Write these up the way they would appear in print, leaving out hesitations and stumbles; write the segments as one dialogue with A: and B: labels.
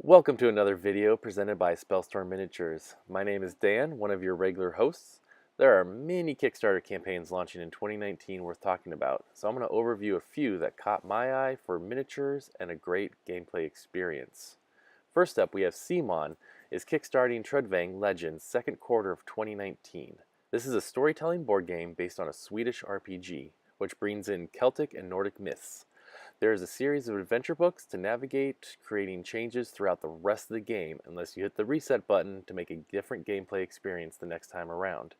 A: Welcome to another video presented by Spellstorm Miniatures. My name is Dan, one of your regular hosts. There are many Kickstarter campaigns launching in 2019 worth talking about, so I'm going to overview a few that caught my eye for miniatures and a great gameplay experience. First up, we have Semen is kickstarting Trudvang Legends second quarter of 2019. This is a storytelling board game based on a Swedish RPG, which brings in Celtic and Nordic myths. There is a series of adventure books to navigate, creating changes throughout the rest of the game unless you hit the reset button to make a different gameplay experience the next time around.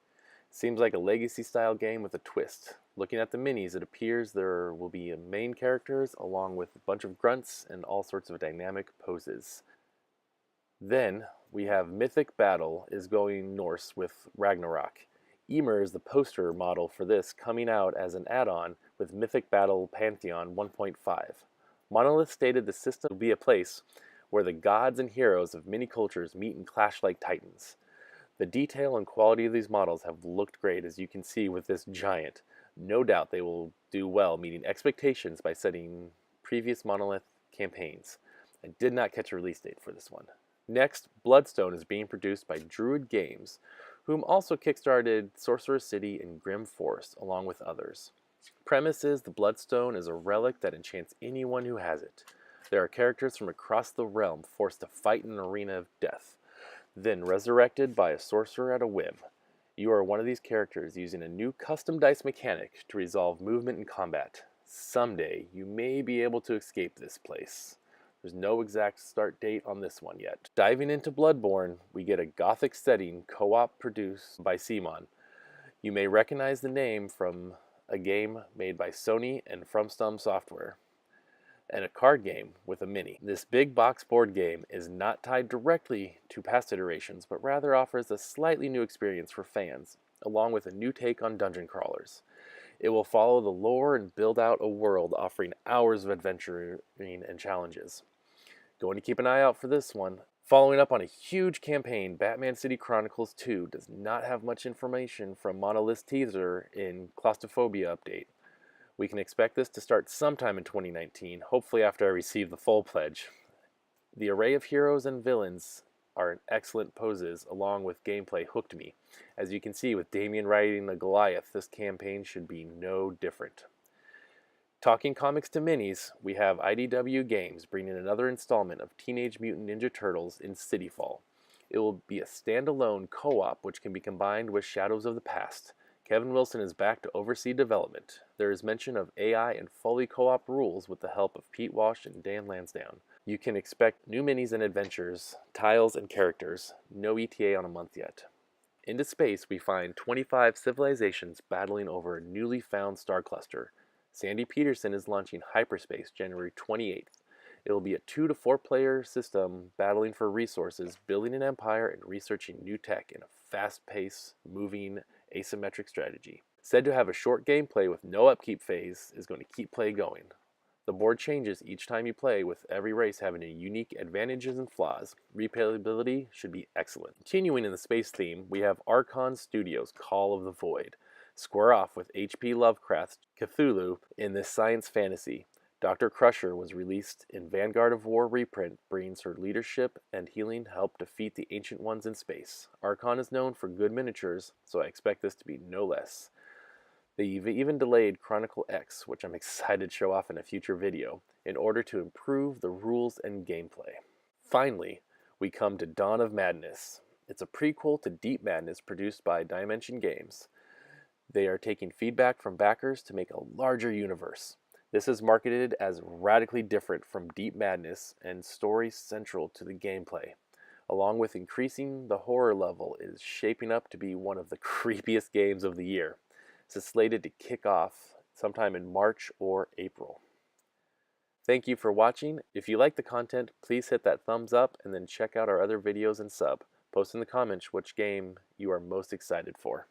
A: Seems like a legacy style game with a twist. Looking at the minis, it appears there will be main characters along with a bunch of grunts and all sorts of dynamic poses. Then we have Mythic Battle is going Norse with Ragnarok. Emer is the poster model for this, coming out as an add-on with Mythic Battle Pantheon 1.5. Monolith stated the system will be a place where the gods and heroes of many cultures meet and clash like titans. The detail and quality of these models have looked great, as you can see with this giant. No doubt they will do well meeting expectations by setting previous Monolith campaigns. I did not catch a release date for this one. Next, Bloodstone is being produced by Druid Games, whom also kickstarted Sorcerer City and Grim Forest, along with others. Premise is the Bloodstone is a relic that enchants anyone who has it. There are characters from across the realm forced to fight in an arena of death, then resurrected by a sorcerer at a whim. You are one of these characters using a new custom dice mechanic to resolve movement and combat. Someday, you may be able to escape this place. There's no exact start date on this one yet. Diving into Bloodborne, we get a gothic setting co-op produced by Semen. You may recognize the name from a game made by Sony and FromSoft Software, and a card game with a mini. This big box board game is not tied directly to past iterations, but rather offers a slightly new experience for fans, along with a new take on dungeon crawlers. It will follow the lore and build out a world offering hours of adventuring and challenges. Going to keep an eye out for this one. Following up on a huge campaign, Batman City Chronicles 2 does not have much information from Monolith's teaser in Claustrophobia update. We can expect this to start sometime in 2019, hopefully after I receive the full pledge. The array of heroes and villains are in excellent poses, along with gameplay hooked me. As you can see with Damien riding the Goliath, this campaign should be no different. Talking comics to minis, we have IDW Games bringing another installment of Teenage Mutant Ninja Turtles in Cityfall. It will be a standalone co-op which can be combined with Shadows of the Past. Kevin Wilson is back to oversee development. There is mention of AI and fully co-op rules with the help of Pete Walsh and Dan Lansdowne. You can expect new minis and adventures, tiles and characters. No ETA on a month yet. Into space, we find 25 civilizations battling over a newly found star cluster. Sandy Peterson is launching Hyperspace January 28th. It will be a 2 to 4 player system battling for resources, building an empire, and researching new tech in a fast-paced, moving, asymmetric strategy. Said to have a short gameplay with no upkeep phase, is going to keep play going. The board changes each time you play, with every race having a unique advantages and flaws. Replayability should be excellent. Continuing in the space theme, we have Archon Studios' Call of the Void. Square off with H.P. Lovecraft's Cthulhu in this science fantasy. Dr. Crusher was released in Vanguard of War reprint, brings her leadership and healing help defeat the Ancient Ones in space. Archon is known for good miniatures, so I expect this to be no less. They've even delayed Chronicle X, which I'm excited to show off in a future video, in order to improve the rules and gameplay. Finally, we come to Dawn of Madness. It's a prequel to Deep Madness produced by Dimension Games. They are taking feedback from backers to make a larger universe. This is marketed as radically different from Deep Madness and story central to the gameplay. Along with increasing the horror level, it is shaping up to be one of the creepiest games of the year. This is slated to kick off sometime in March or April. Thank you for watching. If you like the content, please hit that thumbs up and then check out our other videos and sub. Post in the comments which game you are most excited for.